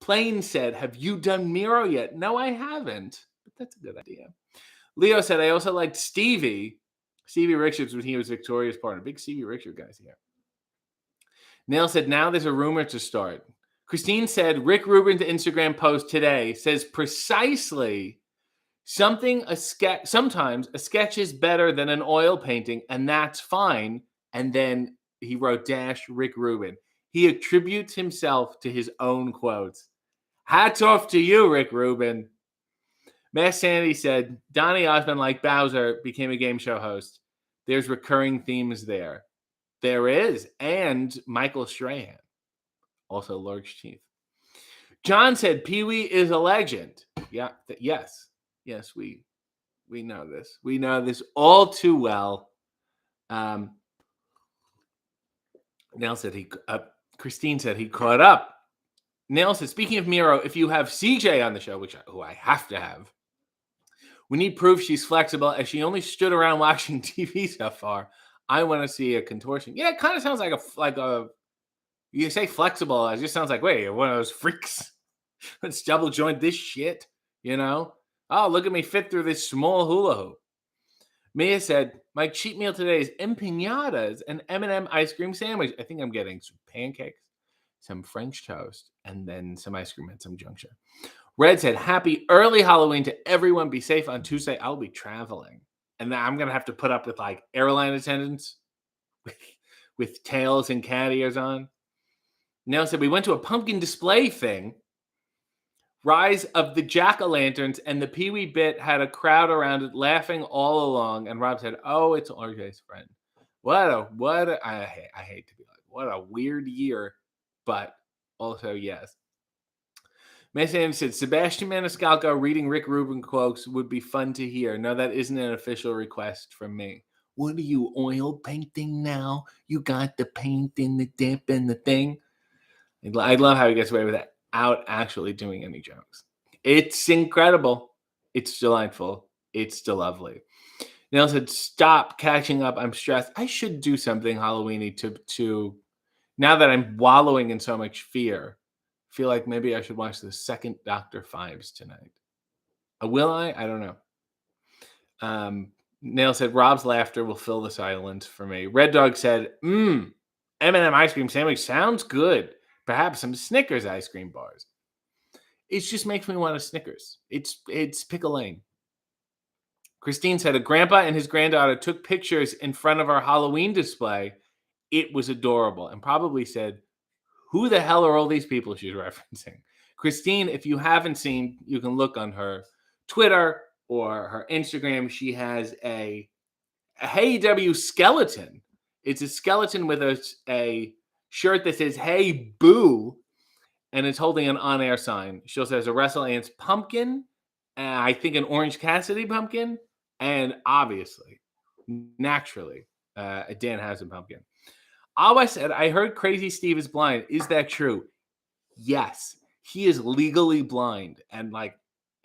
Plane said, "Have you done Miro yet?" No, I haven't, but that's a good idea. Leo said, "I also liked Stevie Richards when he was Victoria's partner." Big Stevie Richards guys here. Neil said, "Now there's a rumor to start." Christine said, "Rick Rubin's Instagram post today says precisely sometimes a sketch is better than an oil painting, and that's fine." And then he wrote Rick Rubin. He attributes himself to his own quotes. Hats off to you, Rick Rubin. Matt Sandy said, "Donny Osmond, like Bowser, became a game show host. There's recurring themes there." There is. And Michael Strahan, also large teeth. John said, "Pee-wee is a legend." Yeah, yes. Yes, we know this. We know this all too well. Nell said Christine said he caught up. Nell said, "Speaking of Miro, if you have CJ on the show, who I have to have, we need proof she's flexible, as she only stood around watching TV so far. I want to see a contortion." Yeah, it kind of sounds like a. You say flexible, it just sounds like, wait, one of those freaks. Let's double joint this shit, you know? Oh, look at me fit through this small hula hoop. Mia said, "My cheat meal today is empanadas and M&M ice cream sandwich." I think I'm getting some pancakes, some French toast, and then some ice cream at some juncture. Red said, "Happy early Halloween to everyone. Be safe on Tuesday. I'll be traveling." And then I'm going to have to put up with like airline attendants with tails and cat ears on. Nell said, "We went to a pumpkin display thing. Rise of the Jack-o'-lanterns, and the Pee-wee bit had a crowd around it laughing all along." And Rob said, "Oh, it's RJ's friend." I hate to be like, what a weird year, but also yes. Mason said, "Sebastian Maniscalco reading Rick Rubin quotes would be fun to hear." No, that isn't an official request from me. What are you, oil painting now? You got the paint and the dip and the thing. I love how he gets away with it without actually doing any jokes. It's incredible. It's delightful. It's still lovely. Neil said, "Stop catching up. I'm stressed." I should do something Halloweeny to now that I'm wallowing in so much fear. Feel like maybe I should watch the second Dr. Fives tonight. Will I? I don't know. Nail said, "Rob's laughter will fill the silence for me." Red Dog said, M&M ice cream sandwich sounds good. Perhaps some Snickers ice cream bars." It just makes me want a Snickers. It's pick a lane. Christine said, "A grandpa and his granddaughter took pictures in front of our Halloween display It was adorable and probably said, who the hell are all these people she's referencing? Christine, if you haven't seen, you can look on her Twitter or her Instagram. She has a Hey W skeleton. It's a skeleton with a shirt that says Hey Boo, and it's holding an on-air sign. She also has a Wrestle Ants pumpkin, I think an Orange Cassidy pumpkin, and obviously, naturally, a Dan Hansen pumpkin. I said, I heard Crazy Steve is blind. Is that true? Yes. He is legally blind. And like,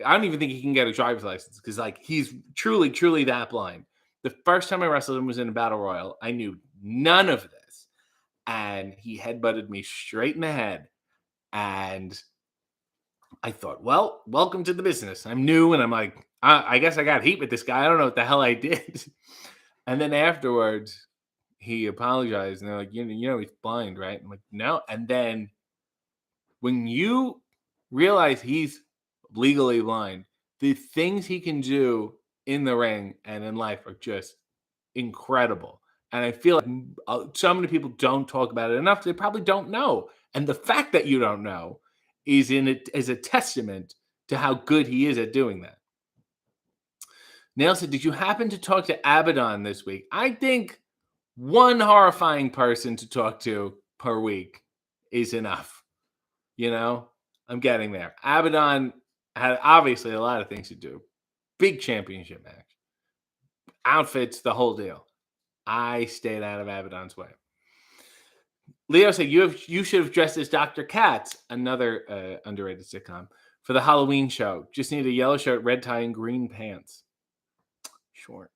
I don't even think he can get a driver's license because like he's truly, truly that blind. The first time I wrestled him was in a battle royal. I knew none of this. And he headbutted me straight in the head. And I thought, well, welcome to the business. I'm new. And I'm like, I guess I got heat with this guy. I don't know what the hell I did. And then afterwards, he apologized. And they're like, you know, he's blind, right? I'm like, no. And then when you realize he's legally blind, the things he can do in the ring and in life are just incredible. And I feel like so many people don't talk about it enough. They probably don't know. And the fact that you don't know is a testament to how good he is at doing that. Nail said, did you happen to talk to Abaddon this week? I think one horrifying person to talk to per week is enough. You know, I'm getting there. Abaddon had obviously a lot of things to do. Big championship match. Outfits, the whole deal. I stayed out of Abaddon's way. Leo said, you should have dressed as Dr. Katz, another underrated sitcom, for the Halloween show. Just need a yellow shirt, red tie, and green pants. Sure.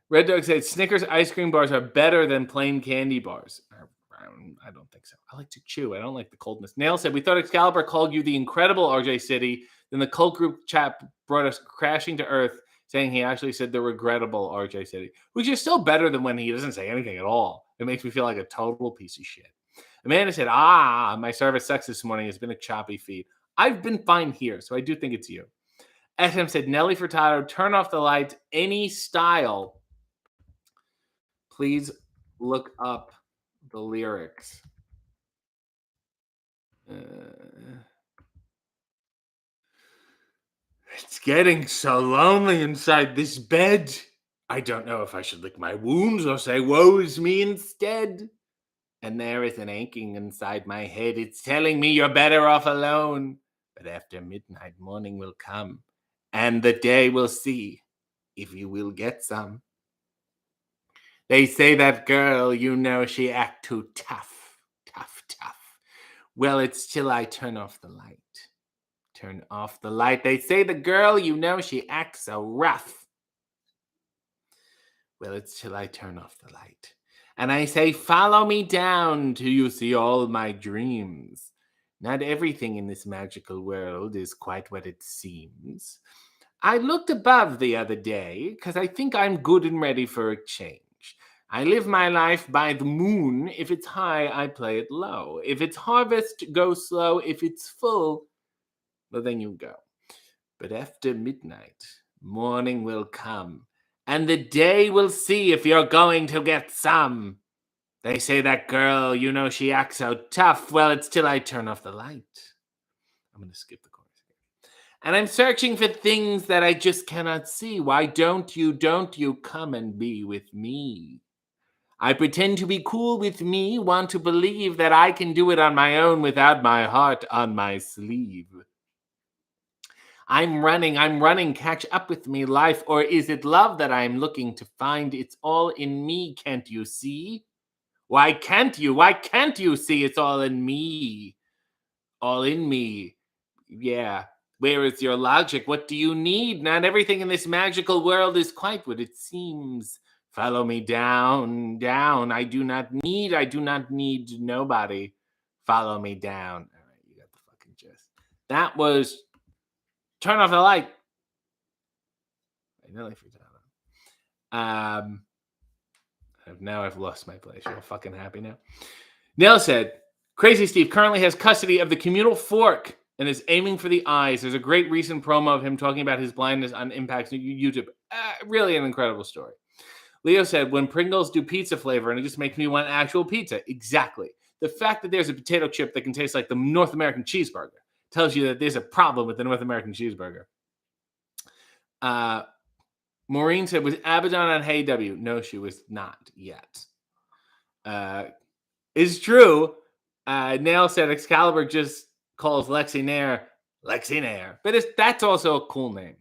Red Dog said, Snickers ice cream bars are better than plain candy bars. I don't think so. I like to chew. I don't like the coldness. Nail said, we thought Excalibur called you the incredible RJ City. Then the cult group chat brought us crashing to earth, saying he actually said the regrettable RJ City, which is still better than when he doesn't say anything at all. It makes me feel like a total piece of shit. Amanda said, my service sucks this morning. It's been a choppy feed. I've been fine here, so I do think it's you. SM said, Nelly Furtado, turn off the lights, any style. Please look up the lyrics. It's getting so lonely inside this bed. I don't know if I should lick my wounds or say woe is me instead. And there is an aching inside my head. It's telling me you're better off alone. But after midnight, morning will come, and the day will see if you will get some. They say that girl, you know, she act too tough. Well, it's till I turn off the light. Turn off the light. They say the girl, you know, she acts so rough. Well, it's till I turn off the light. And I say, follow me down till you see all my dreams. Not everything in this magical world is quite what it seems. I looked above the other day because I think I'm good and ready for a change. I live my life by the moon. If it's high, I play it low. If it's harvest, go slow. If it's full, well, then you go. But after midnight, morning will come, and the day will see if you're going to get some. They say that girl, you know, she acts so tough. Well, it's till I turn off the light. I'm going to skip the chorus. And I'm searching for things that I just cannot see. Why don't you come and be with me? I pretend to be cool with me, want to believe that I can do it on my own without my heart on my sleeve. I'm running, catch up with me, life, or is it love that I'm looking to find? It's all in me, can't you see? Why can't you see it's all in me? All in me. Yeah. Where is your logic? What do you need? Not everything in this magical world is quite what it seems. Follow me down. I do not need nobody. Follow me down. All right, you got the fucking gist. That was Turn Off the Light. I nearly forgot. Now I've lost my place. You're all fucking happy now. Nell said, Crazy Steve currently has custody of the communal fork and is aiming for the eyes. There's a great recent promo of him talking about his blindness on Impact's YouTube. Really an incredible story. Leo said, when Pringles do pizza flavor and it just makes me want actual pizza. Exactly. The fact that there's a potato chip that can taste like the North American cheeseburger tells you that there's a problem with the North American cheeseburger. Maureen said, was Abaddon on Hey W? No, she was not yet. It's true. Nail said Excalibur just calls Lexi Nair Lexi Nair. But that's also a cool name.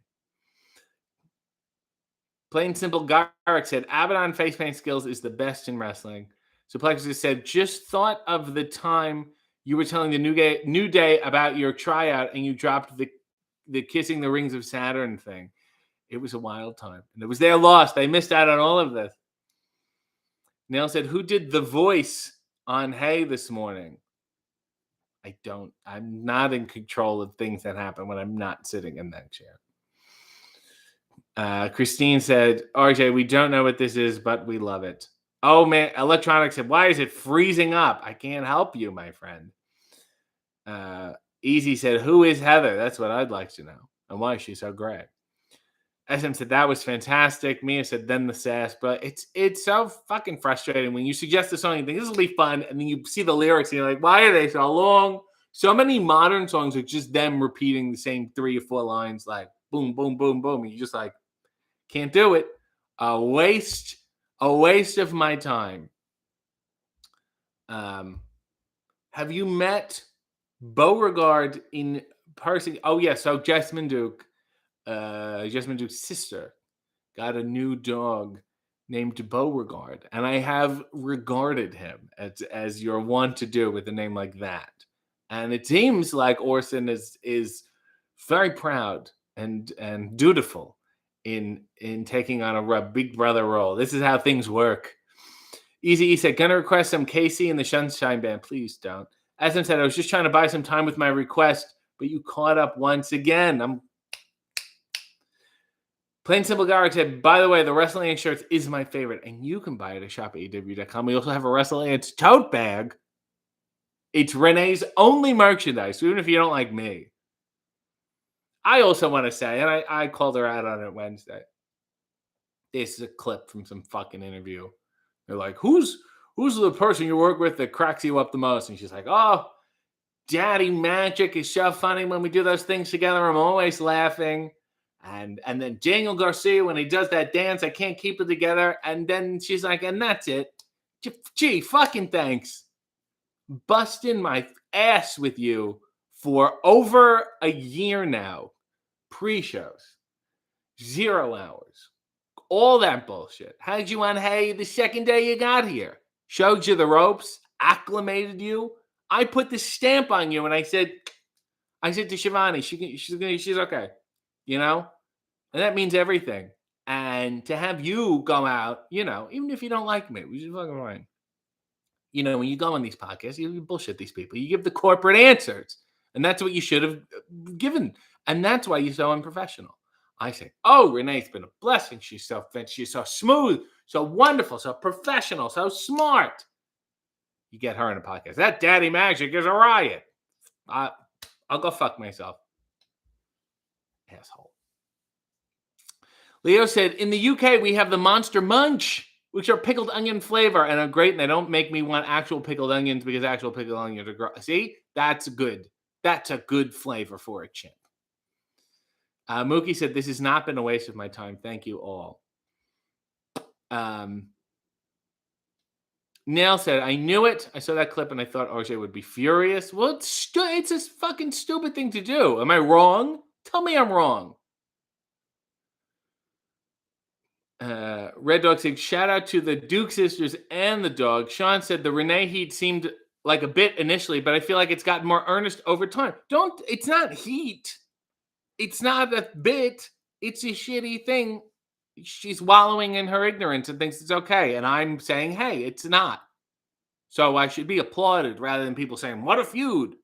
Plain Simple Garrick said, Abaddon face paint skills is the best in wrestling. So Plexus said, just thought of the time you were telling the New Day about your tryout and you dropped the kissing the rings of Saturn thing. It was a wild time. And it was their loss. They missed out on all of this. Nail said, who did the voice on Hey this morning? I'm not in control of things that happen when I'm not sitting in that chair. Christine said, RJ, we don't know what this is, but we love it. Oh, man. Electronic said, why is it freezing up? I can't help you, my friend. Easy said, who is Heather? That's what I'd like to know. And why is she so great? SM said, that was fantastic. Mia said, then the sass. But it's so fucking frustrating when you suggest a song, you think this will be fun, and then you see the lyrics and you're like, why are they so long? So many modern songs are just them repeating the same 3 or 4 lines, like boom, boom, boom, boom. And you're just like, can't do it. A waste of my time. Have you met Beauregard in person? Oh, yeah. So Jessamine Duke's sister got a new dog named Beauregard. And I have regarded him as you're wont to do with a name like that. And it seems like Orson is very proud and dutiful in taking on a big brother role. This is how things work. Easy E said, gonna request some KC and the Sunshine Band. Please don't. As I said, I was just trying to buy some time with my request, but you caught up once again. Plain Simple Garrick said, by the way, the Wrestle Ants shirts is my favorite, and you can buy it at shop@aw.com. We also have a Wrestle Ants tote bag. It's Renee's only merchandise, even if you don't like me. I also want to say, and I called her out on it Wednesday. This is a clip from some fucking interview. They're like, who's the person you work with that cracks you up the most? And she's like, oh, Daddy Magic is so funny when we do those things together. I'm always laughing. And then Daniel Garcia, when he does that dance, I can't keep it together. And then she's like, and that's it. Gee, fucking thanks. Busting my ass with you for over a year now. Pre-shows. 0 hours. All that bullshit. Had you on Hey the second day you got here. Showed you the ropes. Acclimated you. I put the stamp on you and I said to Shivani, she's okay. You know? And that means everything. And to have you go out, even if you don't like me, which is fucking fine. When you go on these podcasts, you bullshit these people. You give the corporate answers. And that's what you should have given. And that's why you're so unprofessional. I say, oh, Renee's been a blessing. She's so smooth, so wonderful, so professional, so smart. You get her in a podcast. That Daddy Magic is a riot. I'll go fuck myself. Asshole. Leo said, in the UK, we have the Monster Munch, which are pickled onion flavor and are great. And they don't make me want actual pickled onions because actual pickled onions are gross. See, that's good. That's a good flavor for a chip. Mookie said, this has not been a waste of my time. Thank you all. Nail said, I knew it. I saw that clip and I thought RJ would be furious. Well, it's a fucking stupid thing to do. Am I wrong? Tell me I'm wrong. Red Dog said, shout out to the Duke sisters and the dog. Sean said, the Renee heat seemed like a bit initially, but I feel like it's gotten more earnest over time. It's not heat. It's not a bit. It's a shitty thing. She's wallowing in her ignorance and thinks it's okay. And I'm saying, hey, it's not. So I should be applauded rather than people saying, what a feud.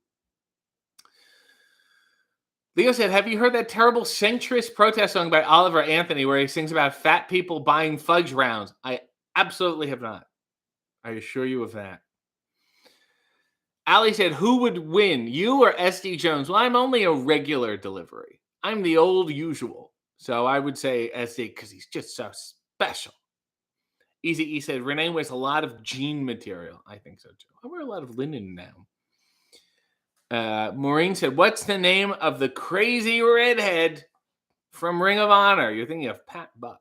Leo said, have you heard that terrible centrist protest song by Oliver Anthony where he sings about fat people buying fudge rounds? I absolutely have not. I assure you of that. Ali said, who would win, you or SD Jones? Well, I'm only a regular delivery. I'm the old usual. So I would say SD because he's just so special. Easy E said, Renee wears a lot of jean material. I think so too. I wear a lot of linen now. Maureen said, what's the name of the crazy redhead from Ring of Honor? You're thinking of Pat Buck.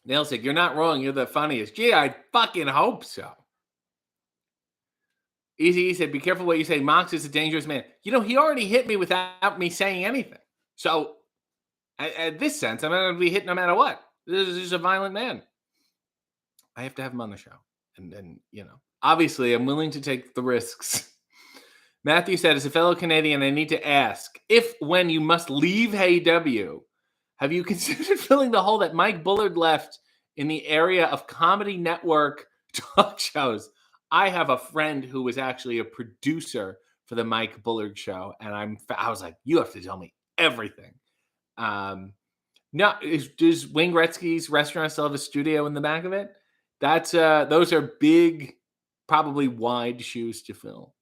Neil said, you're not wrong. You're the funniest. Gee, I fucking hope so. Easy E said, be careful what you say. Mox is a dangerous man. You know, he already hit me without me saying anything. So, at this sense, I'm not going to be hit no matter what. This is a violent man. I have to have him on the show. And you know, obviously, I'm willing to take the risks. Matthew said, as a fellow Canadian, I need to ask, if when you must leave HeyW, have you considered filling the hole that Mike Bullard left in the area of Comedy Network talk shows? I have a friend who was actually a producer for the Mike Bullard show, and I was like, you have to tell me everything. No, does Wayne Gretzky's restaurant still have a studio in the back of it? That's those are big, probably wide shoes to fill.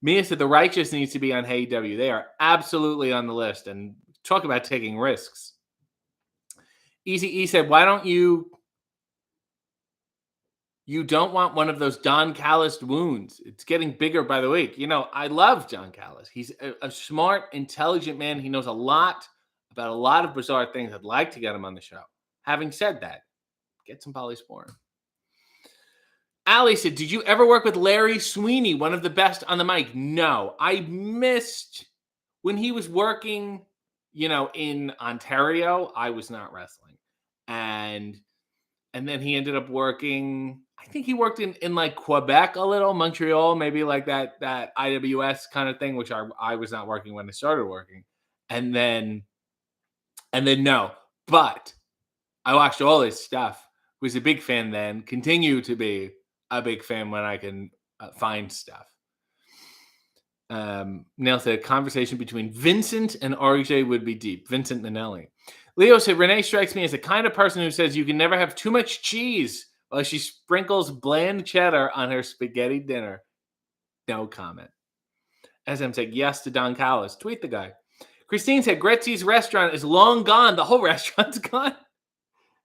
Mia said the Righteous needs to be on HeyW. They are absolutely on the list, and talk about taking risks. Easy E said, why don't you don't want one of those Don Callis wounds. It's getting bigger by the week. You know, I love Don Callis. He's a smart, intelligent man. He knows a lot about a lot of bizarre things. I'd like to get him on the show. Having said that, get some Polysporin. Allie said, did you ever work with Larry Sweeney, one of the best on the mic? No. I missed when he was working, you know, in Ontario. I was not wrestling. And then he ended up working, I think he worked in like Quebec a little, Montreal, maybe like that IWS kind of thing, which I was not working when I started working. And then no, but I watched all his stuff, was a big fan then, continue to be a big fan when I can find stuff. Neil said, a conversation between Vincent and RJ would be deep. Vincent Minnelli. Leo said, Renee strikes me as the kind of person who says you can never have too much cheese while she sprinkles bland cheddar on her spaghetti dinner. No comment. SM said, yes to Don Callis. Tweet the guy. Christine said, Gretzy's restaurant is long gone. The whole restaurant's gone.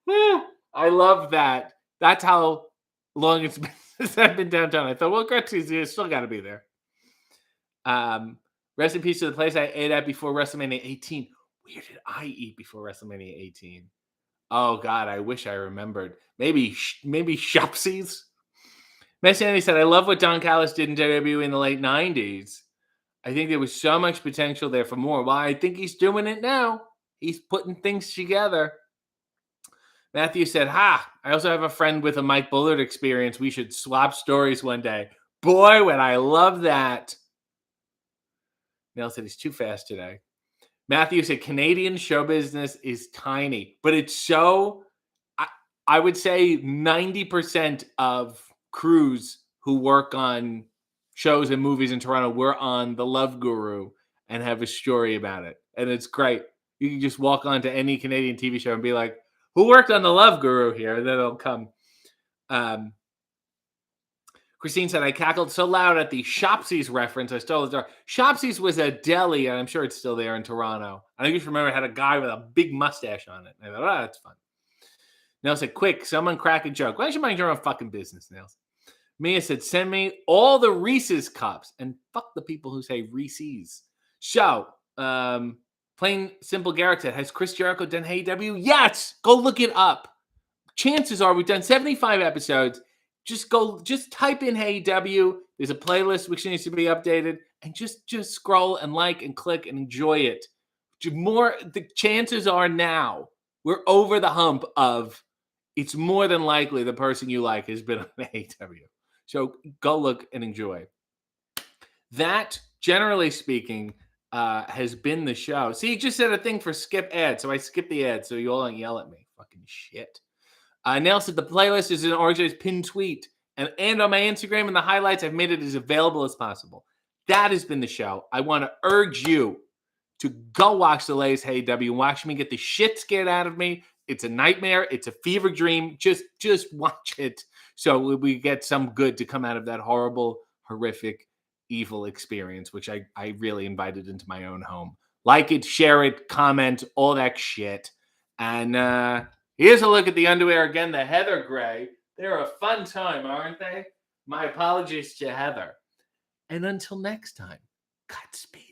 I love that. That's how long it's been since I've been downtown. I thought, well, Gretzy's still got to be there. Rest in peace to the place I ate at before WrestleMania 18. Where did I eat before WrestleMania 18? Oh God, I wish I remembered. Maybe Shopsies. Miss Andy said, I love what Don Callis did in WWE in the late 90s. I think there was so much potential there for more. Well, I think he's doing it now. He's putting things together. Matthew said, I also have a friend with a Mike Bullard experience. We should swap stories one day. Boy, would I love that. Neil said he's too fast today. Matthew said Canadian show business is tiny, but it's so, I would say 90% of crews who work on shows and movies in Toronto were on The Love Guru and have a story about it. And it's great. You can just walk onto any Canadian TV show and be like, who worked on The Love Guru here? And then it'll come. Christine said, I cackled so loud at the Shopsies reference, I stole the door. Shopsies was a deli, and I'm sure it's still there in Toronto. I just remember it had a guy with a big mustache on it. And I thought, that's fun. Nels said, quick, someone crack a joke. Why don't you mind your own fucking business, Nels? Mia said, send me all the Reese's cups. And fuck the people who say Reese's. So, Plain Simple Garrett said, has Chris Jericho done HeyW? Yes! Go look it up. Chances are we've done 75 episodes. Just type in HeyW. There's a playlist which needs to be updated, and just scroll and like and click and enjoy it. The chances are now we're over the hump of it's more than likely the person you like has been on HeyW. So go look and enjoy. That, generally speaking, has been the show. See, you just said a thing for skip ad, so I skipped the ad so you all don't yell at me. Fucking shit. Nell said the playlist is in RJ's pinned tweet. And on my Instagram and the highlights, I've made it as available as possible. That has been the show. I want to urge you to go watch the latest HeyW and watch me get the shit scared out of me. It's a nightmare. It's a fever dream. Just watch it so we get some good to come out of that horrible, horrific evil experience, which I really invited into my own home. Like it, share it, comment, all that shit. And here's a look at the underwear again, the Heather Gray. They're a fun time, aren't they? My apologies to Heather. And until next time, Godspeed.